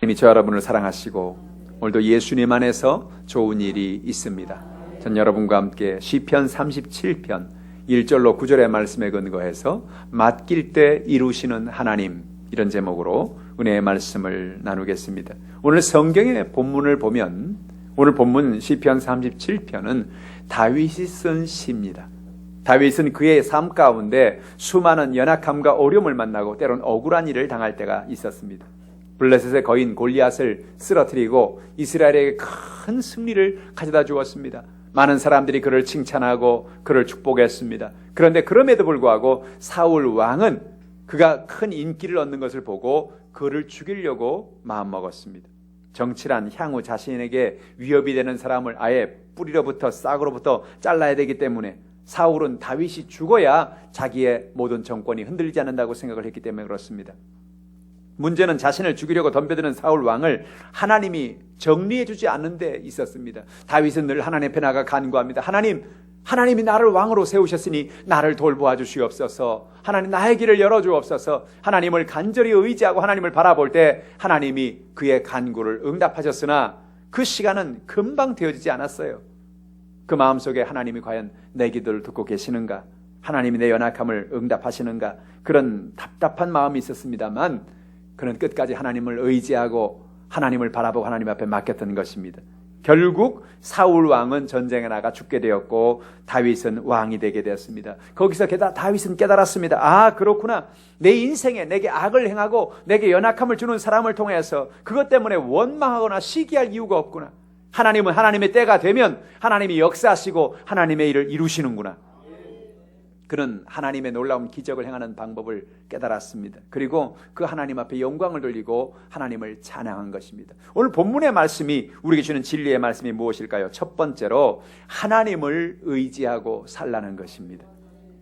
하나님이 저 여러분을 사랑하시고 오늘도 예수님 안에서 좋은 일이 있습니다. 전 여러분과 함께 시편 37편 1절로 9절의 말씀에 근거해서 맡길 때 이루시는 하나님, 이런 제목으로 은혜의 말씀을 나누겠습니다. 오늘 성경의 본문을 보면 오늘 본문 시편 37편은 다윗이 쓴 시입니다. 다윗은 그의 삶 가운데 수많은 연약함과 어려움을 만나고 때론 억울한 일을 당할 때가 있었습니다. 블레셋의 거인 골리앗을 쓰러뜨리고 이스라엘에게 큰 승리를 가져다 주었습니다. 많은 사람들이 그를 칭찬하고 그를 축복했습니다. 그런데 그럼에도 불구하고 사울 왕은 그가 큰 인기를 얻는 것을 보고 그를 죽이려고 마음먹었습니다. 정치란 향후 자신에게 위협이 되는 사람을 아예 뿌리로부터 싹으로부터 잘라야 되기 때문에 사울은 다윗이 죽어야 자기의 모든 정권이 흔들리지 않는다고 생각을 했기 때문에 그렇습니다. 문제는 자신을 죽이려고 덤벼드는 사울 왕을 하나님이 정리해 주지 않는 데 있었습니다. 다윗은 늘 하나님 앞에 나가 간구합니다. 하나님이 나를 왕으로 세우셨으니 나를 돌보아 주시옵소서. 하나님 나의 길을 열어주옵소서. 하나님을 간절히 의지하고 하나님을 바라볼 때 하나님이 그의 간구를 응답하셨으나 그 시간은 금방 되어지지 않았어요. 그 마음속에 하나님이 과연 내 기도를 듣고 계시는가, 하나님이 내 연약함을 응답하시는가, 그런 답답한 마음이 있었습니다만 그는 끝까지 하나님을 의지하고 하나님을 바라보고 하나님 앞에 맡겼던 것입니다. 결국 사울 왕은 전쟁에 나가 죽게 되었고 다윗은 왕이 되게 되었습니다. 거기서 다윗은 깨달았습니다. 아, 그렇구나. 내 인생에 내게 악을 행하고 내게 연약함을 주는 사람을 통해서 그것 때문에 원망하거나 시기할 이유가 없구나. 하나님은 하나님의 때가 되면 하나님이 역사하시고 하나님의 일을 이루시는구나. 그는 하나님의 놀라운 기적을 행하는 방법을 깨달았습니다. 그리고 그 하나님 앞에 영광을 돌리고 하나님을 찬양한 것입니다. 오늘 본문의 말씀이 우리에게 주는 진리의 말씀이 무엇일까요? 첫 번째로 하나님을 의지하고 살라는 것입니다.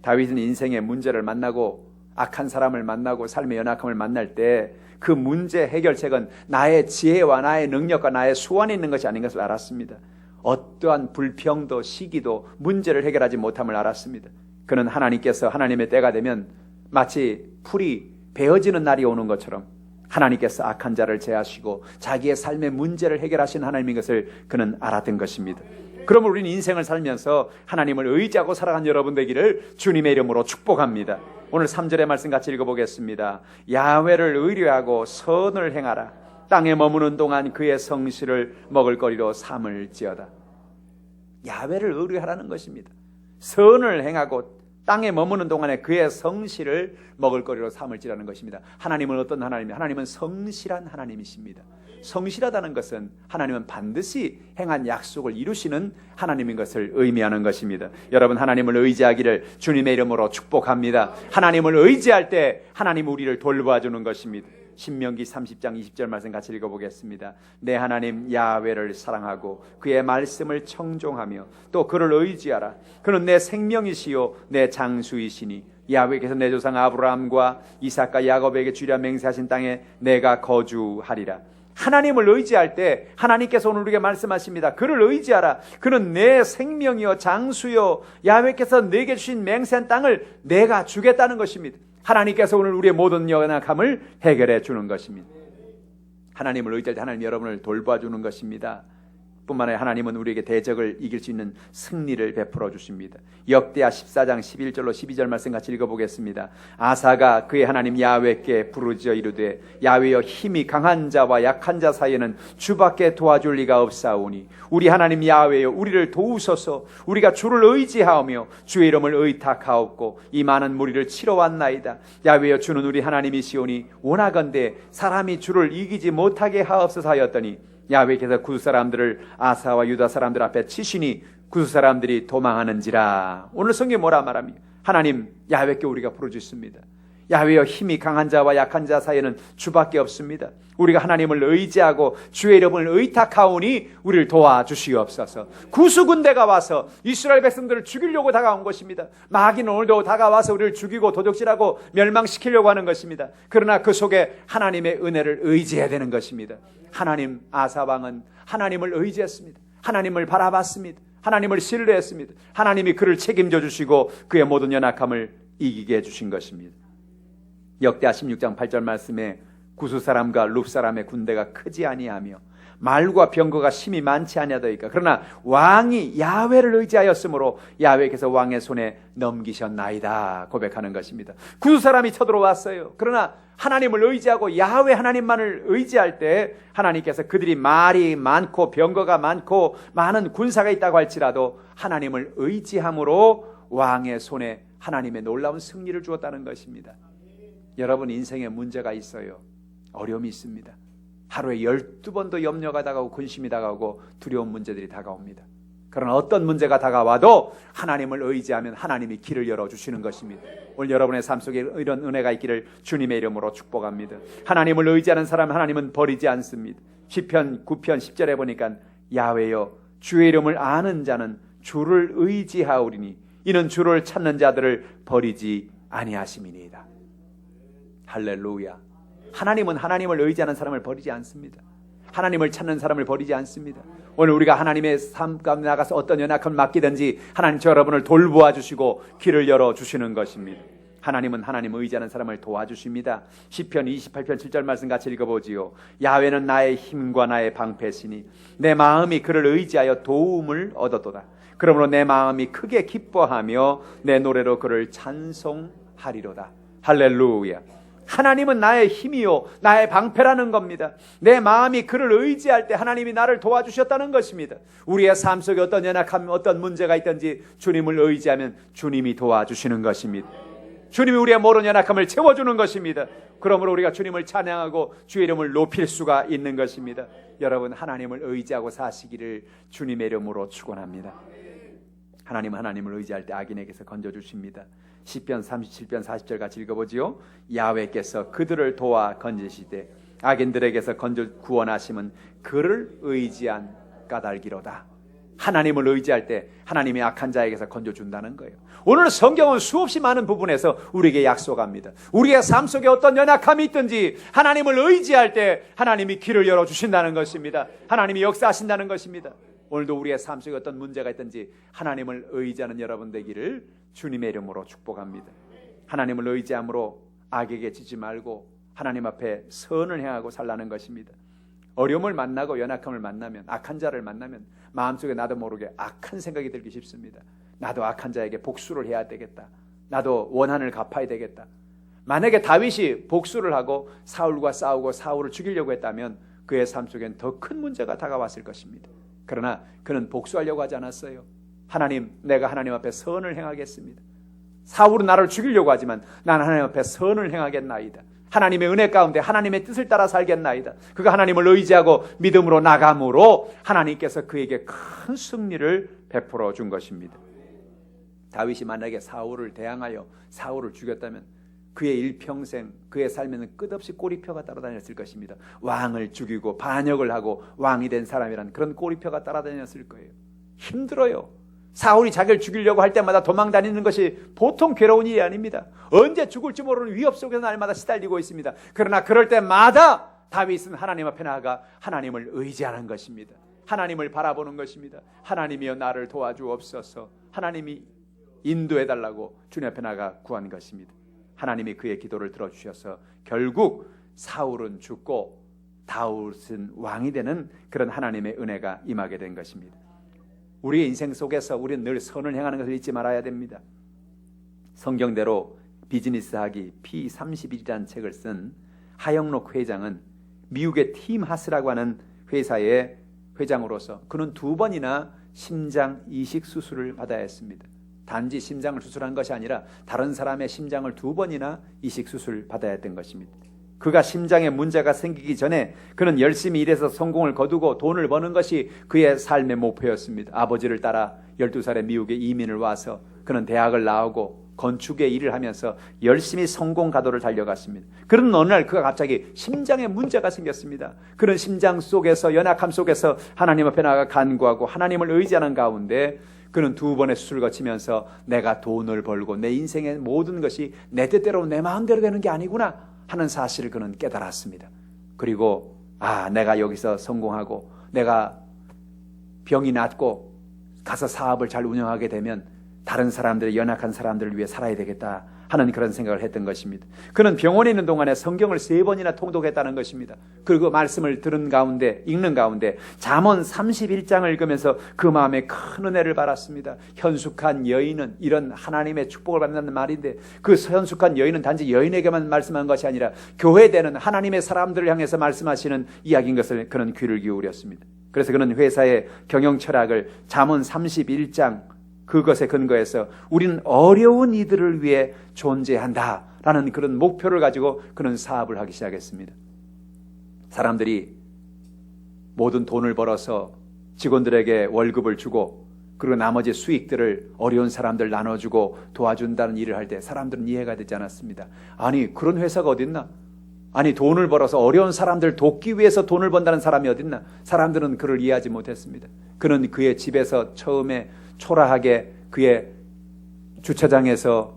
다윗은 인생의 문제를 만나고 악한 사람을 만나고 삶의 연약함을 만날 때 그 문제 해결책은 나의 지혜와 나의 능력과 나의 수완에 있는 것이 아닌 것을 알았습니다. 어떠한 불평도 시기도 문제를 해결하지 못함을 알았습니다. 그는 하나님께서 하나님의 때가 되면 마치 풀이 베어지는 날이 오는 것처럼 하나님께서 악한 자를 제하시고 자기의 삶의 문제를 해결하신 하나님인 것을 그는 알았던 것입니다. 그러면 우리는 인생을 살면서 하나님을 의지하고 살아가는 여러분 되기를 주님의 이름으로 축복합니다. 오늘 3절의 말씀 같이 읽어보겠습니다. 야훼를 의뢰하고 선을 행하라. 땅에 머무는 동안 그의 성실을 먹을거리로 삼을지어다. 야훼를 의뢰하라는 것입니다. 선을 행하고 땅에 머무는 동안에 그의 성실을 먹을거리로 삼을지라는 것입니다. 하나님은 어떤 하나님이에요? 하나님은 성실한 하나님이십니다. 성실하다는 것은 하나님은 반드시 행한 약속을 이루시는 하나님인 것을 의미하는 것입니다. 여러분, 하나님을 의지하기를 주님의 이름으로 축복합니다. 하나님을 의지할 때 하나님 우리를 돌봐주는 것입니다. 신명기 30장 20절 말씀 같이 읽어보겠습니다. 내 하나님 야훼를 사랑하고 그의 말씀을 청종하며 또 그를 의지하라. 그는 내 생명이시요 내 장수이시니 야훼께서 내 조상 아브라함과 이삭과 야곱에게 주려 맹세하신 땅에 내가 거주하리라. 하나님을 의지할 때 하나님께서 오늘 우리에게 말씀하십니다. 그를 의지하라. 그는 내 생명이요 장수요 야훼께서 내게 주신 맹세한 땅을 내가 주겠다는 것입니다. 하나님께서 오늘 우리의 모든 연약함을 해결해 주는 것입니다. 하나님을 의지할 때 하나님 여러분을 돌봐주는 것입니다. 뿐만 아니라 하나님은 우리에게 대적을 이길 수 있는 승리를 베풀어 주십니다. 역대하 14장 11절로 12절 말씀 같이 읽어보겠습니다. 아사가 그의 하나님 야훼께 부르짖어 이르되 야훼여 힘이 강한 자와 약한 자 사이에는 주밖에 도와줄 리가 없사오니 우리 하나님 야훼여 우리를 도우소서. 우리가 주를 의지하오며 주의 이름을 의탁하옵고 이 많은 무리를 치러 왔나이다. 야훼여 주는 우리 하나님이시오니 원하건대 사람이 주를 이기지 못하게 하옵소서 하였더니 야훼께서 구스 사람들을 아사와 유다 사람들 앞에 치시니 구스 사람들이 도망하는지라. 오늘 성경이 뭐라 말합니까? 하나님 야훼께 우리가 부르짖습니다. 야훼여 힘이 강한 자와 약한 자 사이에는 주밖에 없습니다. 우리가 하나님을 의지하고 주의 이름을 의탁하오니 우리를 도와주시옵소서. 구수군대가 와서 이스라엘 백성들을 죽이려고 다가온 것입니다. 마귀는 오늘도 다가와서 우리를 죽이고 도적질하고 멸망시키려고 하는 것입니다. 그러나 그 속에 하나님의 은혜를 의지해야 되는 것입니다. 하나님, 아사왕은 하나님을 의지했습니다. 하나님을 바라봤습니다. 하나님을 신뢰했습니다. 하나님이 그를 책임져 주시고 그의 모든 연약함을 이기게 해주신 것입니다. 역대하 16장 8절 말씀에 구스 사람과 룹 사람의 군대가 크지 아니하며 말과 병거가 심히 많지 아니하더이까. 그러나 왕이 야훼를 의지하였으므로 야훼께서 왕의 손에 넘기셨나이다 고백하는 것입니다. 구스 사람이 쳐들어왔어요. 그러나 하나님을 의지하고 야훼 하나님만을 의지할 때 하나님께서 그들이 말이 많고 병거가 많고 많은 군사가 있다고 할지라도 하나님을 의지함으로 왕의 손에 하나님의 놀라운 승리를 주었다는 것입니다. 여러분, 인생에 문제가 있어요. 어려움이 있습니다. 하루에 12번도 염려가 다가오고 근심이 다가오고 두려운 문제들이 다가옵니다. 그러나 어떤 문제가 다가와도 하나님을 의지하면 하나님이 길을 열어주시는 것입니다. 오늘 여러분의 삶 속에 이런 은혜가 있기를 주님의 이름으로 축복합니다. 하나님을 의지하는 사람 하나님은 버리지 않습니다. 시편 9편 10절에 보니까 야훼여 주의 이름을 아는 자는 주를 의지하오리니 이는 주를 찾는 자들을 버리지 아니하심이니이다. 할렐루야. 하나님은 하나님을 의지하는 사람을 버리지 않습니다. 하나님을 찾는 사람을 버리지 않습니다. 오늘 우리가 하나님의 삶 가운데 나가서 어떤 연약함을 맡기든지 하나님 저 여러분을 돌보아 주시고 길을 열어주시는 것입니다. 하나님은 하나님을 의지하는 사람을 도와주십니다. 시편 28편 7절 말씀 같이 읽어보지요. 야훼는 나의 힘과 나의 방패시니 내 마음이 그를 의지하여 도움을 얻었도다. 그러므로 내 마음이 크게 기뻐하며 내 노래로 그를 찬송하리로다. 할렐루야. 하나님은 나의 힘이요 나의 방패라는 겁니다. 내 마음이 그를 의지할 때 하나님이 나를 도와주셨다는 것입니다. 우리의 삶 속에 어떤 연약함, 어떤 문제가 있든지 주님을 의지하면 주님이 도와주시는 것입니다. 주님이 우리의 모든 연약함을 채워주는 것입니다. 그러므로 우리가 주님을 찬양하고 주의 이름을 높일 수가 있는 것입니다. 여러분, 하나님을 의지하고 사시기를 주님의 이름으로 축원합니다. 하나님은 하나님을 의지할 때 악인에게서 건져주십니다. 시편 37편 40절 같이 읽어보지요. 야훼께서 그들을 도와 건지시되 악인들에게서 건져 구원하심은 그를 의지한 까닭이로다. 하나님을 의지할 때 하나님이 악한 자에게서 건져준다는 거예요. 오늘 성경은 수없이 많은 부분에서 우리에게 약속합니다. 우리의 삶 속에 어떤 연약함이 있든지 하나님을 의지할 때 하나님이 길을 열어주신다는 것입니다. 하나님이 역사하신다는 것입니다. 오늘도 우리의 삶 속에 어떤 문제가 있든지 하나님을 의지하는 여러분 되기를 주님의 이름으로 축복합니다. 하나님을 의지함으로 악에게 지지 말고 하나님 앞에 선을 행하고 살라는 것입니다. 어려움을 만나고 연약함을 만나면, 악한 자를 만나면 마음속에 나도 모르게 악한 생각이 들기 쉽습니다. 나도 악한 자에게 복수를 해야 되겠다. 나도 원한을 갚아야 되겠다. 만약에 다윗이 복수를 하고 사울과 싸우고 사울을 죽이려고 했다면 그의 삶 속엔 더 큰 문제가 다가왔을 것입니다. 그러나 그는 복수하려고 하지 않았어요. 하나님, 내가 하나님 앞에 선을 행하겠습니다. 사울은 나를 죽이려고 하지만 나는 하나님 앞에 선을 행하겠나이다. 하나님의 은혜 가운데 하나님의 뜻을 따라 살겠나이다. 그가 하나님을 의지하고 믿음으로 나감으로 하나님께서 그에게 큰 승리를 베풀어 준 것입니다. 다윗이 만약에 사울을 대항하여 사울을 죽였다면 그의 일평생 그의 삶에는 끝없이 꼬리표가 따라다녔을 것입니다. 왕을 죽이고 반역을 하고 왕이 된 사람이란 그런 꼬리표가 따라다녔을 거예요. 힘들어요. 사울이 자기를 죽이려고 할 때마다 도망다니는 것이 보통 괴로운 일이 아닙니다. 언제 죽을지 모르는 위협 속에서 날마다 시달리고 있습니다. 그러나 그럴 때마다 다윗은 하나님 앞에 나아가 하나님을 의지하는 것입니다. 하나님을 바라보는 것입니다. 하나님이여 나를 도와주옵소서. 하나님이 인도해달라고 주님 앞에 나아가 구한 것입니다. 하나님이 그의 기도를 들어주셔서 결국 사울은 죽고 다윗은 왕이 되는 그런 하나님의 은혜가 임하게 된 것입니다. 우리의 인생 속에서 우리는 늘 선을 행하는 것을 잊지 말아야 됩니다. 성경대로 비즈니스하기 P31이라는 책을 쓴 하영록 회장은 미국의 팀 하스라고 하는 회사의 회장으로서 그는 2번이나 심장 이식 수술을 받아야 했습니다. 단지 심장을 수술한 것이 아니라 다른 사람의 심장을 2번이나 이식 수술을 받아야 했던 것입니다. 그가 심장에 문제가 생기기 전에 그는 열심히 일해서 성공을 거두고 돈을 버는 것이 그의 삶의 목표였습니다. 아버지를 따라 12살에 미국에 이민을 와서 그는 대학을 나오고 건축의 일을 하면서 열심히 성공 가도를 달려갔습니다. 그런 어느 날 그가 갑자기 심장에 문제가 생겼습니다. 그런 심장 속에서 연약함 속에서 하나님 앞에 나아가 간구하고 하나님을 의지하는 가운데 그는 2번의 수술을 거치면서 내가 돈을 벌고 내 인생의 모든 것이 내 뜻대로 내 마음대로 되는 게 아니구나 하는 사실을 그는 깨달았습니다. 그리고 내가 여기서 성공하고 내가 병이 낫고 가서 사업을 잘 운영하게 되면 다른 사람들의 연약한 사람들을 위해 살아야 되겠다 하는 그런 생각을 했던 것입니다. 그는 병원에 있는 동안에 성경을 3번이나 통독했다는 것입니다. 그리고 말씀을 들은 가운데, 읽는 가운데 잠언 31장을 읽으면서 그 마음에 큰 은혜를 받았습니다. 현숙한 여인은, 이런 하나님의 축복을 받는다는 말인데, 그 현숙한 여인은 단지 여인에게만 말씀한 것이 아니라 교회되는 하나님의 사람들을 향해서 말씀하시는 이야기인 것을 그는 귀를 기울였습니다. 그래서 그는 회사의 경영 철학을 잠언 31장 그것에 근거해서 우리는 어려운 이들을 위해 존재한다라는 그런 목표를 가지고 그는 사업을 하기 시작했습니다. 사람들이 모든 돈을 벌어서 직원들에게 월급을 주고 그리고 나머지 수익들을 어려운 사람들 나눠주고 도와준다는 일을 할 때 사람들은 이해가 되지 않았습니다. 아니, 그런 회사가 어딨나? 아니, 돈을 벌어서 어려운 사람들 돕기 위해서 돈을 번다는 사람이 어딨나? 사람들은 그를 이해하지 못했습니다. 그는 그의 집에서 처음에 초라하게 그의 주차장에서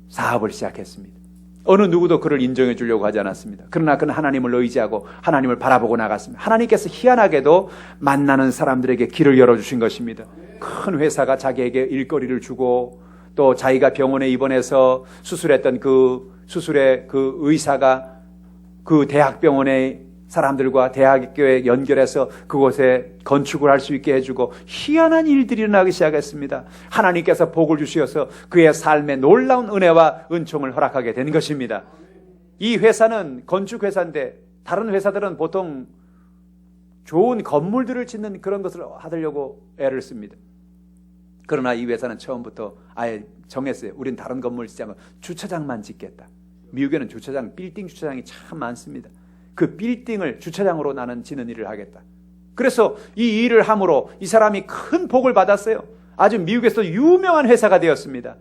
사업을 시작했습니다. 어느 누구도 그를 인정해 주려고 하지 않았습니다. 그러나 그는 하나님을 의지하고 하나님을 바라보고 나갔습니다. 하나님께서 희한하게도 만나는 사람들에게 길을 열어주신 것입니다. 큰 회사가 자기에게 일거리를 주고 또 자기가 병원에 입원해서 수술했던 그 수술의 그 의사가 그 대학병원의 사람들과 대학교에 연결해서 그곳에 건축을 할 수 있게 해주고 희한한 일들이 일어나기 시작했습니다. 하나님께서 복을 주시어서 그의 삶에 놀라운 은혜와 은총을 허락하게 된 것입니다. 이 회사는 건축회사인데 다른 회사들은 보통 좋은 건물들을 짓는 그런 것을 하려고 애를 씁니다. 그러나 이 회사는 처음부터 아예 정했어요. 우린 다른 건물 짓지 않고 주차장만 짓겠다. 미국에는 주차장, 빌딩 주차장이 참 많습니다. 그 빌딩을 주차장으로 나는 짓는 일을 하겠다. 그래서 이 일을 함으로 이 사람이 큰 복을 받았어요. 아주 미국에서 유명한 회사가 되었습니다.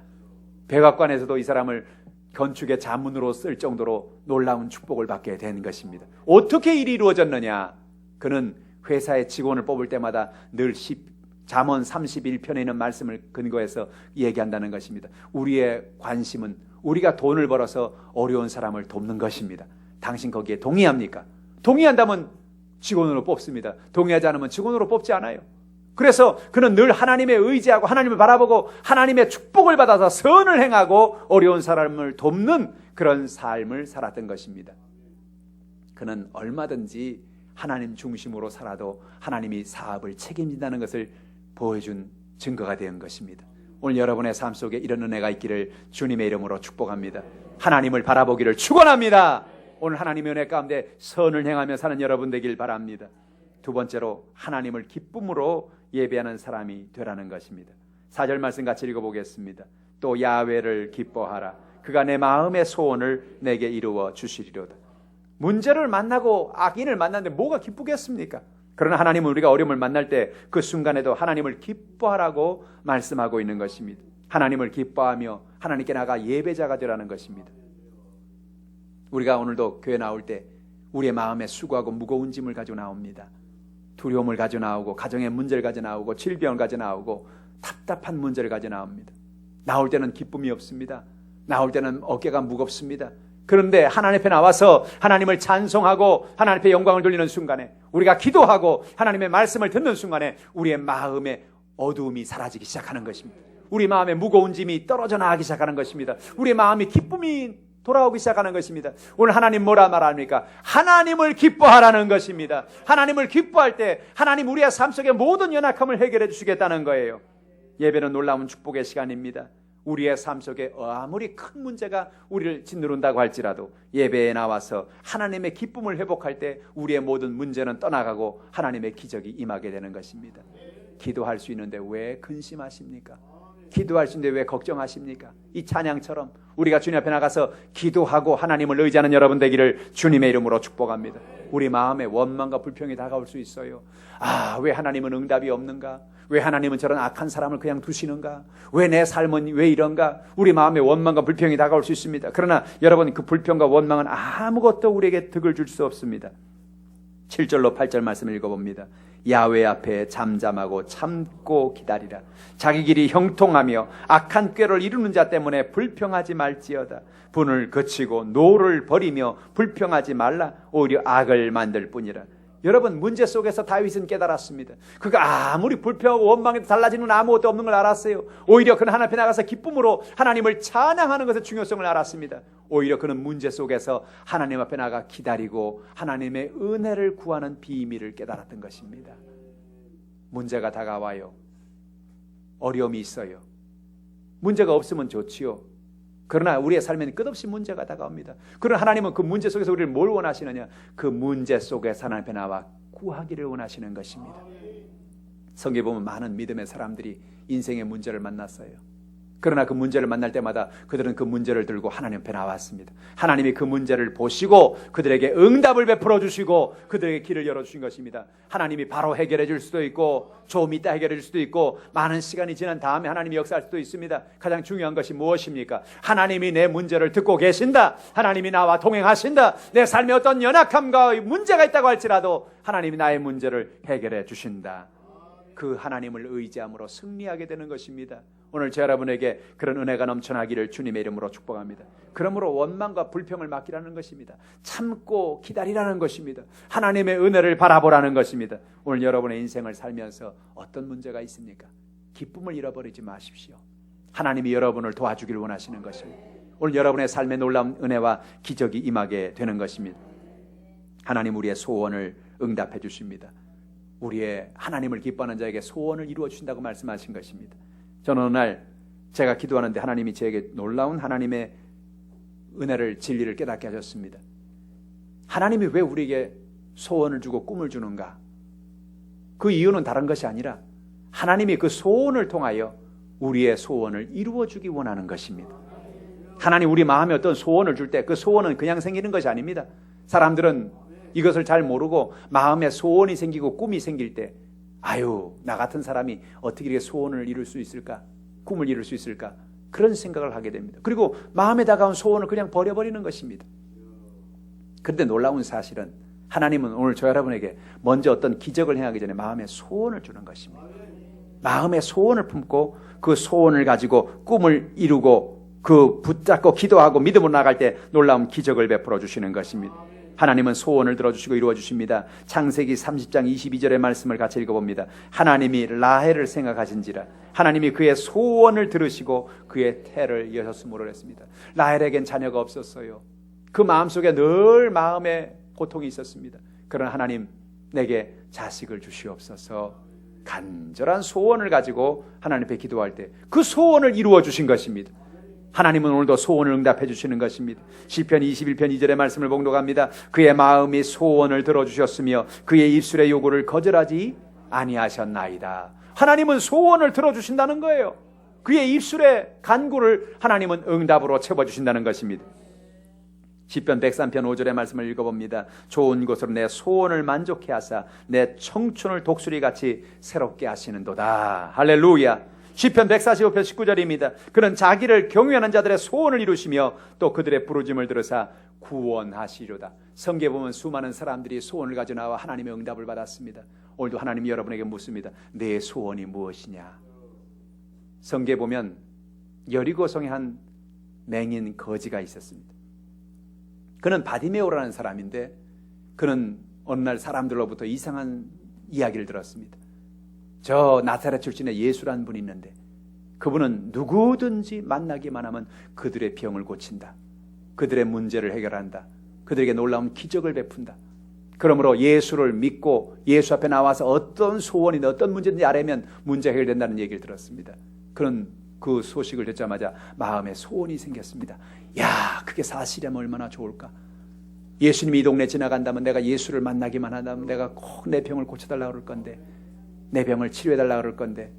백악관에서도 이 사람을 건축의 자문으로 쓸 정도로 놀라운 축복을 받게 된 것입니다. 어떻게 일이 이루어졌느냐? 그는 회사의 직원을 뽑을 때마다 늘 잠언 31편에 있는 말씀을 근거해서 얘기한다는 것입니다. 우리의 관심은 우리가 돈을 벌어서 어려운 사람을 돕는 것입니다. 당신 거기에 동의합니까? 동의한다면 직원으로 뽑습니다. 동의하지 않으면 직원으로 뽑지 않아요. 그래서 그는 늘 하나님에 의지하고 하나님을 바라보고 하나님의 축복을 받아서 선을 행하고 어려운 사람을 돕는 그런 삶을 살았던 것입니다. 그는 얼마든지 하나님 중심으로 살아도 하나님이 사업을 책임진다는 것을 보여준 증거가 된 것입니다. 오늘 여러분의 삶 속에 이런 은혜가 있기를 주님의 이름으로 축복합니다. 하나님을 바라보기를 축원합니다. 오늘 하나님의 은혜 가운데 선을 행하며 사는 여러분 되길 바랍니다. 두 번째로 하나님을 기쁨으로 예배하는 사람이 되라는 것입니다. 4절 말씀 같이 읽어보겠습니다. 또 야훼를 기뻐하라. 그가 내 마음의 소원을 내게 이루어 주시리로다. 문제를 만나고 악인을 만났는데 뭐가 기쁘겠습니까? 그러나 하나님은 우리가 어려움을 만날 때 그 순간에도 하나님을 기뻐하라고 말씀하고 있는 것입니다. 하나님을 기뻐하며 하나님께 나가 예배자가 되라는 것입니다. 우리가 오늘도 교회 나올 때 우리의 마음에 수고하고 무거운 짐을 가지고 나옵니다. 두려움을 가지고 나오고 가정의 문제를 가지고 나오고 질병을 가지고 나오고 답답한 문제를 가지고 나옵니다. 나올 때는 기쁨이 없습니다. 나올 때는 어깨가 무겁습니다. 그런데 하나님 앞에 나와서 하나님을 찬송하고 하나님 앞에 영광을 돌리는 순간에 우리가 기도하고 하나님의 말씀을 듣는 순간에 우리의 마음에 어두움이 사라지기 시작하는 것입니다. 우리 마음에 무거운 짐이 떨어져 나가기 시작하는 것입니다. 우리의 마음이 기쁨이 돌아오기 시작하는 것입니다. 오늘 하나님 뭐라 말합니까? 하나님을 기뻐하라는 것입니다. 하나님을 기뻐할 때 하나님 우리의 삶 속의 모든 연약함을 해결해 주시겠다는 거예요. 예배는 놀라운 축복의 시간입니다. 우리의 삶 속에 아무리 큰 문제가 우리를 짓누른다고 할지라도 예배에 나와서 하나님의 기쁨을 회복할 때 우리의 모든 문제는 떠나가고 하나님의 기적이 임하게 되는 것입니다. 기도할 수 있는데 왜 근심하십니까? 기도할 수 있는데 왜 걱정하십니까? 이 찬양처럼 우리가 주님 앞에 나가서 기도하고 하나님을 의지하는 여러분 되기를 주님의 이름으로 축복합니다. 우리 마음에 원망과 불평이 다가올 수 있어요. 왜 하나님은 응답이 없는가? 왜 하나님은 저런 악한 사람을 그냥 두시는가? 왜 내 삶은 왜 이런가? 우리 마음에 원망과 불평이 다가올 수 있습니다. 그러나 여러분 그 불평과 원망은 아무것도 우리에게 득을 줄 수 없습니다. 7절로 8절 말씀을 읽어봅니다. 야훼 앞에 잠잠하고 참고 기다리라. 자기 길이 형통하며 악한 꾀를 이루는 자 때문에 불평하지 말지어다. 분을 그치고 노를 버리며 불평하지 말라. 오히려 악을 만들 뿐이라. 여러분, 문제 속에서 다윗은 깨달았습니다. 그가 아무리 불평하고 원망해도 달라지는 아무것도 없는 걸 알았어요. 오히려 그는 하나님 앞에 나가서 기쁨으로 하나님을 찬양하는 것의 중요성을 알았습니다. 오히려 그는 문제 속에서 하나님 앞에 나가 기다리고 하나님의 은혜를 구하는 비밀을 깨달았던 것입니다. 문제가 다가와요. 어려움이 있어요. 문제가 없으면 좋지요. 그러나 우리의 삶에는 끝없이 문제가 다가옵니다. 그러나 하나님은 그 문제 속에서 우리를 뭘 원하시느냐? 그 문제 속에서 하나님 앞에 나와 구하기를 원하시는 것입니다. 성경에 보면 많은 믿음의 사람들이 인생의 문제를 만났어요. 그러나 그 문제를 만날 때마다 그들은 그 문제를 들고 하나님 앞에 나왔습니다. 하나님이 그 문제를 보시고 그들에게 응답을 베풀어 주시고 그들에게 길을 열어주신 것입니다. 하나님이 바로 해결해 줄 수도 있고 좀 이따 해결해 줄 수도 있고 많은 시간이 지난 다음에 하나님이 역사할 수도 있습니다. 가장 중요한 것이 무엇입니까? 하나님이 내 문제를 듣고 계신다. 하나님이 나와 동행하신다. 내 삶에 어떤 연약함과 문제가 있다고 할지라도 하나님이 나의 문제를 해결해 주신다. 그 하나님을 의지함으로 승리하게 되는 것입니다. 오늘 저 여러분에게 그런 은혜가 넘쳐나기를 주님의 이름으로 축복합니다. 그러므로 원망과 불평을 맡기라는 것입니다. 참고 기다리라는 것입니다. 하나님의 은혜를 바라보라는 것입니다. 오늘 여러분의 인생을 살면서 어떤 문제가 있습니까? 기쁨을 잃어버리지 마십시오. 하나님이 여러분을 도와주길 원하시는 것입니다. 오늘 여러분의 삶에 놀라운 은혜와 기적이 임하게 되는 것입니다. 하나님 우리의 소원을 응답해 주십니다. 우리의 하나님을 기뻐하는 자에게 소원을 이루어 주신다고 말씀하신 것입니다. 저는 어느 날 제가 기도하는데 하나님이 저에게 놀라운 하나님의 은혜를 진리를 깨닫게 하셨습니다. 하나님이 왜 우리에게 소원을 주고 꿈을 주는가? 그 이유는 다른 것이 아니라 하나님이 그 소원을 통하여 우리의 소원을 이루어 주기 원하는 것입니다. 하나님 우리 마음에 어떤 소원을 줄 때 그 소원은 그냥 생기는 것이 아닙니다. 사람들은 이것을 잘 모르고 마음에 소원이 생기고 꿈이 생길 때 아유, 나 같은 사람이 어떻게 이렇게 소원을 이룰 수 있을까? 꿈을 이룰 수 있을까? 그런 생각을 하게 됩니다. 그리고 마음에 다가온 소원을 그냥 버려버리는 것입니다. 그런데 놀라운 사실은 하나님은 오늘 저 여러분에게 먼저 어떤 기적을 행하기 전에 마음에 소원을 주는 것입니다. 마음에 소원을 품고 그 소원을 가지고 꿈을 이루고 그 붙잡고 기도하고 믿음으로 나갈 때 놀라운 기적을 베풀어 주시는 것입니다. 하나님은 소원을 들어주시고 이루어주십니다. 창세기 30장 22절의 말씀을 같이 읽어봅니다. 하나님이 라헬을 생각하신지라 하나님이 그의 소원을 들으시고 그의 태를 여셨으므로 했습니다. 라헬에겐 자녀가 없었어요. 그 마음속에 늘 마음에 고통이 있었습니다. 그러나 하나님 내게 자식을 주시옵소서 간절한 소원을 가지고 하나님 앞에 기도할 때 그 소원을 이루어 주신 것입니다. 하나님은 오늘도 소원을 응답해 주시는 것입니다. 시편 21편 2절의 말씀을 봉독합니다. 그의 마음이 소원을 들어주셨으며 그의 입술의 요구를 거절하지 아니하셨나이다. 하나님은 소원을 들어주신다는 거예요. 그의 입술의 간구를 하나님은 응답으로 채워주신다는 것입니다. 시편 103편 5절의 말씀을 읽어봅니다. 좋은 것으로 내 소원을 만족해 하사 내 청춘을 독수리같이 새롭게 하시는도다. 할렐루야. 시편 145편 19절입니다. 그는 자기를 경외하는 자들의 소원을 이루시며 또 그들의 부르짐을 들으사 구원하시리로다. 성경에 보면 수많은 사람들이 소원을 가져 나와 하나님의 응답을 받았습니다. 오늘도 하나님이 여러분에게 묻습니다. 내 소원이 무엇이냐? 성경에 보면 여리고성에 한 맹인 거지가 있었습니다. 그는 바디메오라는 사람인데 그는 어느 날 사람들로부터 이상한 이야기를 들었습니다. 저 나사렛 출신의 예수라는 분이 있는데 그분은 누구든지 만나기만 하면 그들의 병을 고친다. 그들의 문제를 해결한다. 그들에게 놀라운 기적을 베푼다. 그러므로 예수를 믿고 예수 앞에 나와서 어떤 소원이든 어떤 문제든지 아뢰면 문제 해결된다는 얘기를 들었습니다. 그런 그 소식을 듣자마자 마음에 소원이 생겼습니다. 야, 그게 사실이라면 얼마나 좋을까? 예수님이 이 동네 지나간다면 내가 예수를 만나기만 한다면 내가 꼭 내 병을 고쳐달라고 그럴 건데 내 병을 치료해달라고 그럴 건데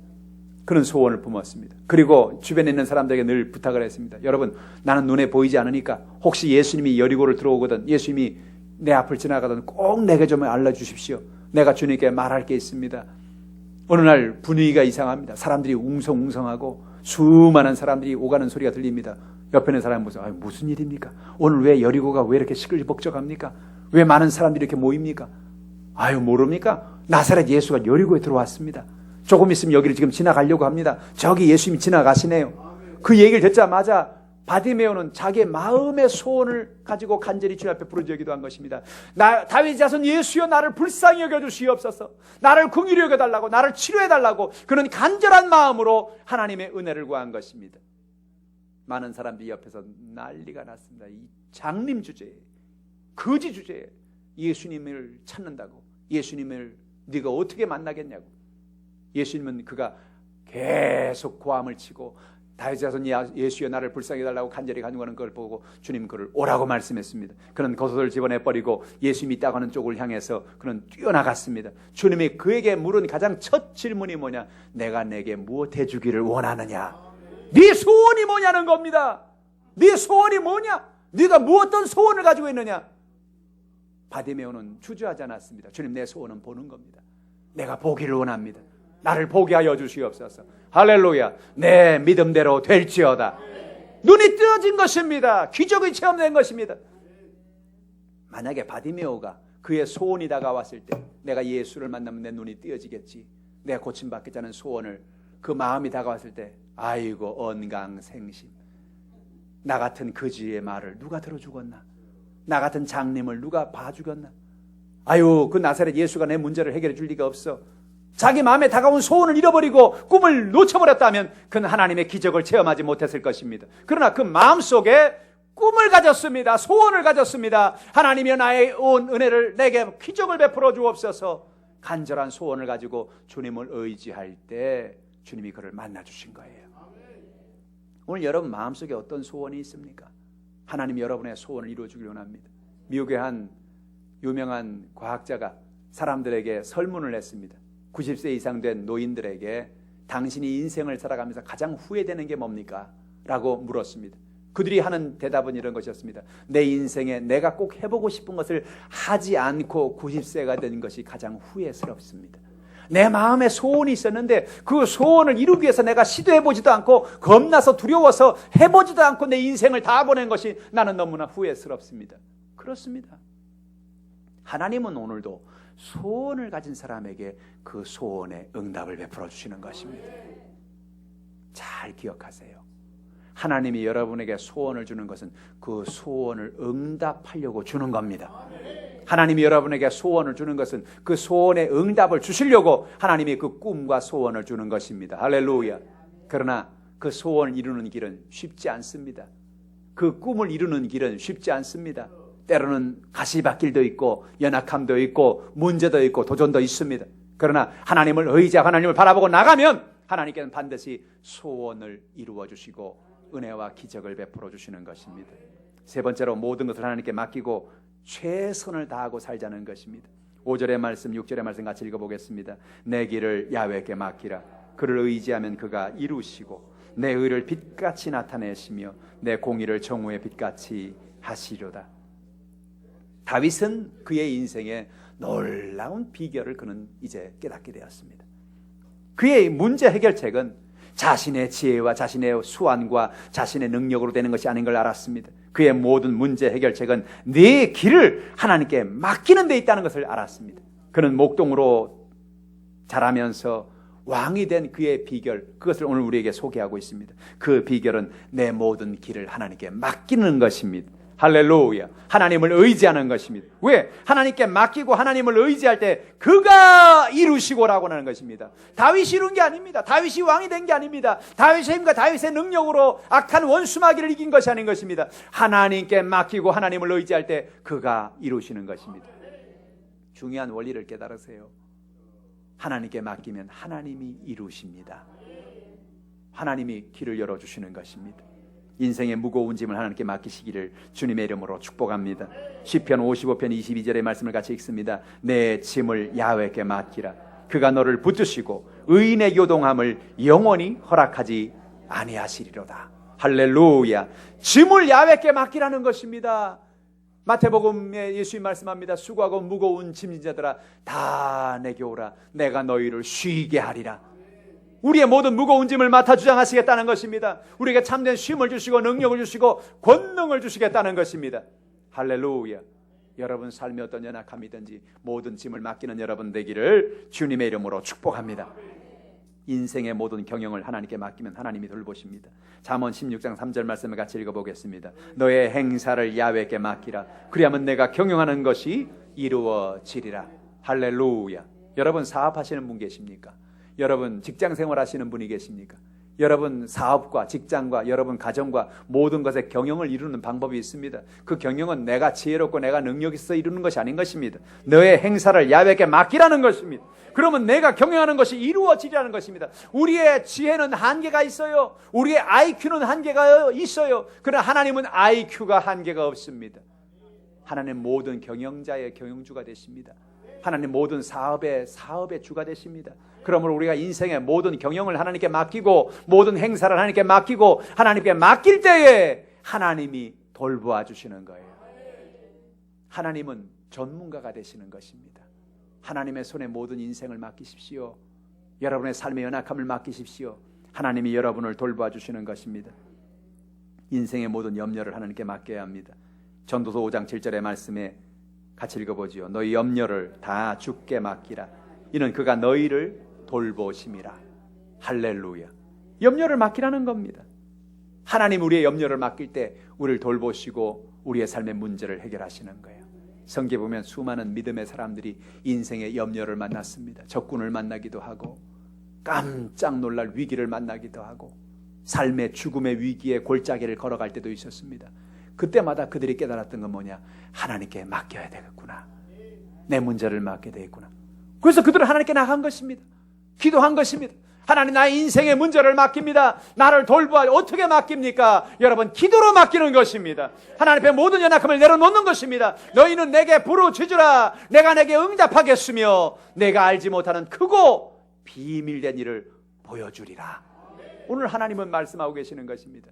그런 소원을 품었습니다. 그리고 주변에 있는 사람들에게 늘 부탁을 했습니다. 여러분, 나는 눈에 보이지 않으니까 혹시 예수님이 여리고를 들어오거든 예수님이 내 앞을 지나가든 꼭 내게 좀 알려주십시오. 내가 주님께 말할 게 있습니다. 어느 날 분위기가 이상합니다. 사람들이 웅성웅성하고 수많은 사람들이 오가는 소리가 들립니다. 옆에 있는 사람이 무슨 일입니까? 오늘 왜 여리고가 왜 이렇게 시끌벅적합니까? 왜 많은 사람들이 이렇게 모입니까? 모릅니까? 나사렛 예수가 여리고에 들어왔습니다. 조금 있으면 여기를 지금 지나가려고 합니다. 저기 예수님이 지나가시네요. 그 얘기를 듣자마자 바디메오는 자기의 마음의 소원을 가지고 간절히 주님 앞에 부르짖기도 한 것입니다. 다윗 자손 예수여 나를 불쌍히 여겨주시옵소서. 나를 긍휼히 여겨달라고, 나를 치료해달라고 그는 간절한 마음으로 하나님의 은혜를 구한 것입니다. 많은 사람들이 옆에서 난리가 났습니다. 이 장님 주제에, 거지 주제에 예수님을 찾는다고, 예수님을 네가 어떻게 만나겠냐고. 예수님은 그가 계속 고함을 치고 다윗 자손 예수여 나를 불쌍히 해달라고 간절히 간구하는 걸 보고 주님 그를 오라고 말씀했습니다. 그는 겉옷을 집어내버리고 예수님이 있다고 하는 쪽을 향해서 그는 뛰어나갔습니다. 주님이 그에게 물은 가장 첫 질문이 뭐냐? 내가 내게 무엇 해주기를 원하느냐? 네 소원이 뭐냐는 겁니다. 네 소원이 뭐냐? 네가 어떤 소원을 가지고 있느냐? 바디메오는 주저하지 않았습니다. 주님, 내 소원은 보는 겁니다. 내가 보기를 원합니다. 나를 보게 하여 주시옵소서. 할렐루야. 내 믿음대로 될지어다. 눈이 뜨어진 것입니다. 기적이 체험된 것입니다. 만약에 바디메오가 그의 소원이 다가왔을 때 내가 예수를 만나면 내 눈이 뜨어지겠지, 내가 고침받겠다는 소원을, 그 마음이 다가왔을 때 아이고 언강생심, 나 같은 거지의 말을 누가 들어주겠나? 나 같은 장님을 누가 봐주겠나? 아유, 그 나사렛 예수가 내 문제를 해결해 줄 리가 없어. 자기 마음에 다가온 소원을 잃어버리고 꿈을 놓쳐버렸다면 그는 하나님의 기적을 체험하지 못했을 것입니다. 그러나 그 마음속에 꿈을 가졌습니다. 소원을 가졌습니다. 하나님이여 나의 온 은혜를 내게 기적을 베풀어 주옵소서. 간절한 소원을 가지고 주님을 의지할 때 주님이 그를 만나주신 거예요. 오늘 여러분 마음속에 어떤 소원이 있습니까? 하나님이 여러분의 소원을 이루어주기를 원합니다. 미국의 한 유명한 과학자가 사람들에게 설문을 했습니다. 90세 이상 된 노인들에게 당신이 인생을 살아가면서 가장 후회되는 게 뭡니까? 라고 물었습니다. 그들이 하는 대답은 이런 것이었습니다. 내 인생에 내가 꼭 해보고 싶은 것을 하지 않고 90세가 된 것이 가장 후회스럽습니다. 내 마음에 소원이 있었는데 그 소원을 이루기 위해서 내가 시도해보지도 않고 겁나서 두려워서 해보지도 않고 내 인생을 다 보낸 것이 나는 너무나 후회스럽습니다. 그렇습니다. 하나님은 오늘도 소원을 가진 사람에게 그 소원의 응답을 베풀어 주시는 것입니다. 잘 기억하세요. 하나님이 여러분에게 소원을 주는 것은 그 소원을 응답하려고 주는 겁니다. 하나님이 여러분에게 소원을 주는 것은 그 소원의 응답을 주시려고 하나님이 그 꿈과 소원을 주는 것입니다. 할렐루야. 그러나 그 소원을 이루는 길은 쉽지 않습니다. 그 꿈을 이루는 길은 쉽지 않습니다. 때로는 가시밭길도 있고 연약함도 있고 문제도 있고 도전도 있습니다. 그러나 하나님을 의지하고 하나님을 바라보고 나가면 하나님께는 반드시 소원을 이루어 주시고 은혜와 기적을 베풀어 주시는 것입니다. 세 번째로 모든 것을 하나님께 맡기고 최선을 다하고 살자는 것입니다. 5절의 말씀 6절의 말씀 같이 읽어보겠습니다. 내 길을 야훼께 맡기라. 그를 의지하면 그가 이루시고 내 의를 빛같이 나타내시며 내 공의를 정오의 빛같이 하시려다. 다윗은 그의 인생의 놀라운 비결을 그는 이제 깨닫게 되었습니다. 그의 문제 해결책은 자신의 지혜와 자신의 수완과 자신의 능력으로 되는 것이 아닌 걸 알았습니다. 그의 모든 문제 해결책은 내 길을 하나님께 맡기는 데 있다는 것을 알았습니다. 그는 목동으로 자라면서 왕이 된 그의 비결, 그것을 오늘 우리에게 소개하고 있습니다. 그 비결은 내 모든 길을 하나님께 맡기는 것입니다. 할렐루야. 하나님을 의지하는 것입니다. 왜? 하나님께 맡기고 하나님을 의지할 때 그가 이루시고라고 하는 것입니다. 다윗이 이룬 게 아닙니다. 다윗이 왕이 된 게 아닙니다. 다윗의 힘과 다윗의 능력으로 악한 원수마귀를 이긴 것이 아닌 것입니다. 하나님께 맡기고 하나님을 의지할 때 그가 이루시는 것입니다. 중요한 원리를 깨달으세요. 하나님께 맡기면 하나님이 이루십니다. 하나님이 길을 열어주시는 것입니다. 인생의 무거운 짐을 하나님께 맡기시기를 주님의 이름으로 축복합니다. 시편 55편 22절의 말씀을 같이 읽습니다. 내 짐을 야훼께 맡기라. 그가 너를 붙드시고 의인의 요동함을 영원히 허락하지 아니하시리로다. 할렐루야. 짐을 야훼께 맡기라는 것입니다. 마태복음에 예수님 말씀합니다. 수고하고 무거운 짐진 자들아 다 내게 오라. 내가 너희를 쉬게 하리라. 우리의 모든 무거운 짐을 맡아 주장하시겠다는 것입니다. 우리에게 참된 쉼을 주시고 능력을 주시고 권능을 주시겠다는 것입니다. 할렐루야. 여러분 삶의 어떤 연약함이든지 모든 짐을 맡기는 여러분 되기를 주님의 이름으로 축복합니다. 인생의 모든 경영을 하나님께 맡기면 하나님이 돌보십니다. 잠언 16장 3절 말씀을 같이 읽어보겠습니다. 너의 행사를 야훼께 맡기라. 그리하면 내가 경영하는 것이 이루어지리라. 할렐루야. 여러분 사업하시는 분 계십니까? 여러분 직장생활 하시는 분이 계십니까? 여러분 사업과 직장과 여러분 가정과 모든 것의 경영을 이루는 방법이 있습니다. 그 경영은 내가 지혜롭고 내가 능력 있어 이루는 것이 아닌 것입니다. 너의 행사를 야훼께 맡기라는 것입니다. 그러면 내가 경영하는 것이 이루어지리라는 것입니다. 우리의 지혜는 한계가 있어요. 우리의 IQ는 한계가 있어요. 그러나 하나님은 IQ가 한계가 없습니다. 하나님 모든 경영자의 경영주가 되십니다. 하나님 모든 사업의 주가 되십니다. 그러므로 우리가 인생의 모든 경영을 하나님께 맡기고 모든 행사를 하나님께 맡기고 하나님께 맡길 때에 하나님이 돌보아 주시는 거예요. 하나님은 전문가가 되시는 것입니다. 하나님의 손에 모든 인생을 맡기십시오. 여러분의 삶의 연약함을 맡기십시오. 하나님이 여러분을 돌보아 주시는 것입니다. 인생의 모든 염려를 하나님께 맡겨야 합니다. 전도서 5장 7절의 말씀에 같이 읽어보지요. 너희 염려를 다 주께 맡기라. 이는 그가 너희를 돌보심이라. 할렐루야. 염려를 맡기라는 겁니다. 하나님 우리의 염려를 맡길 때 우리를 돌보시고 우리의 삶의 문제를 해결하시는 거예요. 성경에 보면 수많은 믿음의 사람들이 인생의 염려를 만났습니다. 적군을 만나기도 하고 깜짝 놀랄 위기를 만나기도 하고 삶의 죽음의 위기에 골짜기를 걸어갈 때도 있었습니다. 그때마다 그들이 깨달았던 건 뭐냐? 하나님께 맡겨야 되겠구나. 내 문제를 맡게 되겠구나. 그래서 그들은 하나님께 나간 것입니다. 기도한 것입니다. 하나님 나의 인생의 문제를 맡깁니다. 나를 돌보아. 어떻게 맡깁니까? 여러분 기도로 맡기는 것입니다. 하나님 앞에 모든 연약함을 내려놓는 것입니다. 너희는 내게 부르짖으라. 내가 내게 응답하겠으며 내가 알지 못하는 크고 비밀된 일을 보여주리라. 오늘 하나님은 말씀하고 계시는 것입니다.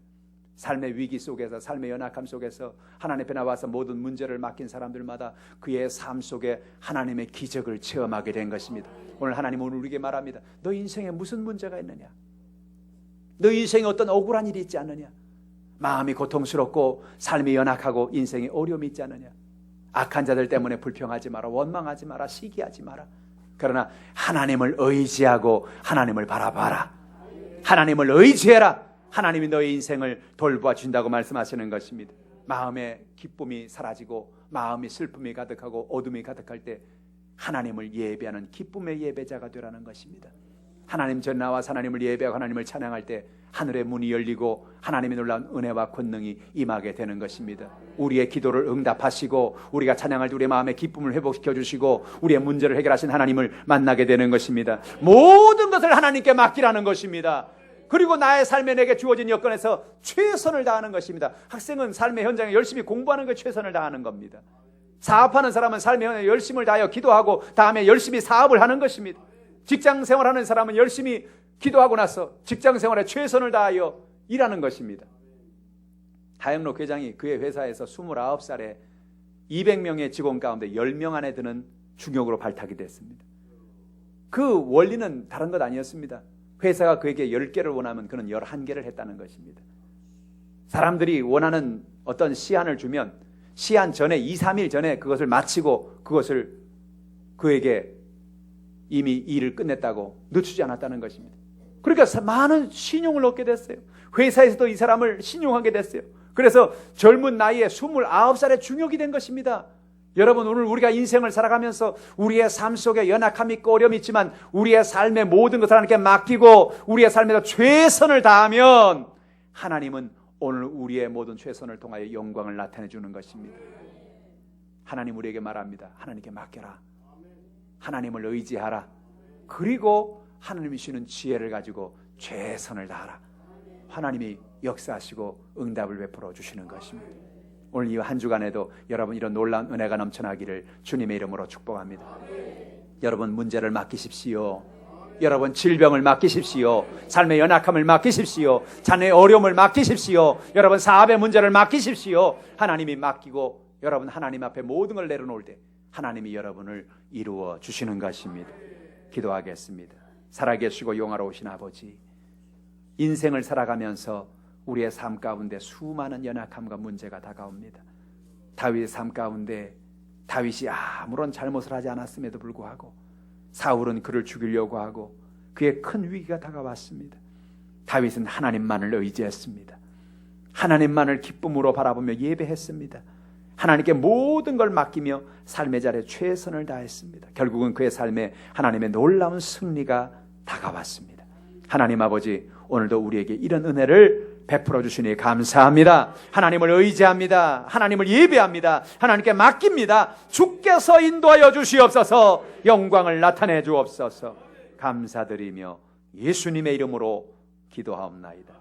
삶의 위기 속에서 삶의 연약함 속에서 하나님 앞에 나와서 모든 문제를 맡긴 사람들마다 그의 삶 속에 하나님의 기적을 체험하게 된 것입니다. 오늘 하나님은 우리에게 말합니다. 너 인생에 무슨 문제가 있느냐? 너 인생에 어떤 억울한 일이 있지 않느냐? 마음이 고통스럽고 삶이 연약하고 인생에 어려움이 있지 않느냐? 악한 자들 때문에 불평하지 마라. 원망하지 마라. 시기하지 마라. 그러나 하나님을 의지하고 하나님을 바라봐라. 하나님을 의지해라. 하나님이 너의 인생을 돌보아 준다고 말씀하시는 것입니다. 마음의 기쁨이 사라지고 마음의 슬픔이 가득하고 어둠이 가득할 때 하나님을 예배하는 기쁨의 예배자가 되라는 것입니다. 하나님 전 나와서 하나님을 예배하고 하나님을 찬양할 때 하늘의 문이 열리고 하나님의 놀라운 은혜와 권능이 임하게 되는 것입니다. 우리의 기도를 응답하시고 우리가 찬양할 때 우리의 마음의 기쁨을 회복시켜 주시고 우리의 문제를 해결하신 하나님을 만나게 되는 것입니다. 모든 것을 하나님께 맡기라는 것입니다. 그리고 나의 삶에 내게 주어진 여건에서 최선을 다하는 것입니다. 학생은 삶의 현장에 열심히 공부하는 것에 최선을 다하는 겁니다. 사업하는 사람은 삶의 현장에 열심을 다하여 기도하고 다음에 열심히 사업을 하는 것입니다. 직장 생활하는 사람은 열심히 기도하고 나서 직장 생활에 최선을 다하여 일하는 것입니다. 하영록 회장이 그의 회사에서 29살에 200명의 직원 가운데 10명 안에 드는 중역으로 발탁이 됐습니다. 그 원리는 다른 것 아니었습니다. 회사가 그에게 10개를 원하면 그는 11개를 했다는 것입니다. 사람들이 원하는 어떤 시한을 주면 시한 전에 2, 3일 전에 그것을 마치고 그것을 그에게 이미 일을 끝냈다고 늦추지 않았다는 것입니다. 그러니까 많은 신용을 얻게 됐어요. 회사에서도 이 사람을 신용하게 됐어요. 그래서 젊은 나이에 29살에 중역이 된 것입니다. 여러분 오늘 우리가 인생을 살아가면서 우리의 삶 속에 연약함이 있고 어려움이 있지만 우리의 삶의 모든 것을 하나님께 맡기고 우리의 삶에서 최선을 다하면 하나님은 오늘 우리의 모든 최선을 통하여 영광을 나타내 주는 것입니다. 하나님 우리에게 말합니다. 하나님께 맡겨라. 하나님을 의지하라. 그리고 하나님이 주시는 지혜를 가지고 최선을 다하라. 하나님이 역사하시고 응답을 베풀어 주시는 것입니다. 오늘 이 한 주간에도 여러분 이런 놀라운 은혜가 넘쳐나기를 주님의 이름으로 축복합니다. 여러분 문제를 맡기십시오. 여러분 질병을 맡기십시오. 삶의 연약함을 맡기십시오. 자녀의 어려움을 맡기십시오. 여러분 사업의 문제를 맡기십시오. 하나님이 맡기고 여러분 하나님 앞에 모든 걸 내려놓을 때 하나님이 여러분을 이루어 주시는 것입니다. 기도하겠습니다. 살아계시고 용화로우신 아버지, 인생을 살아가면서 우리의 삶 가운데 수많은 연약함과 문제가 다가옵니다. 다윗의 삶 가운데 다윗이 아무런 잘못을 하지 않았음에도 불구하고 사울은 그를 죽이려고 하고 그의 큰 위기가 다가왔습니다. 다윗은 하나님만을 의지했습니다. 하나님만을 기쁨으로 바라보며 예배했습니다. 하나님께 모든 걸 맡기며 삶의 자리에 최선을 다했습니다. 결국은 그의 삶에 하나님의 놀라운 승리가 다가왔습니다. 하나님 아버지, 오늘도 우리에게 이런 은혜를 베풀어 주시니 감사합니다. 하나님을 의지합니다. 하나님을 예배합니다. 하나님께 맡깁니다. 주께서 인도하여 주시옵소서. 영광을 나타내 주옵소서. 감사드리며 예수님의 이름으로 기도하옵나이다.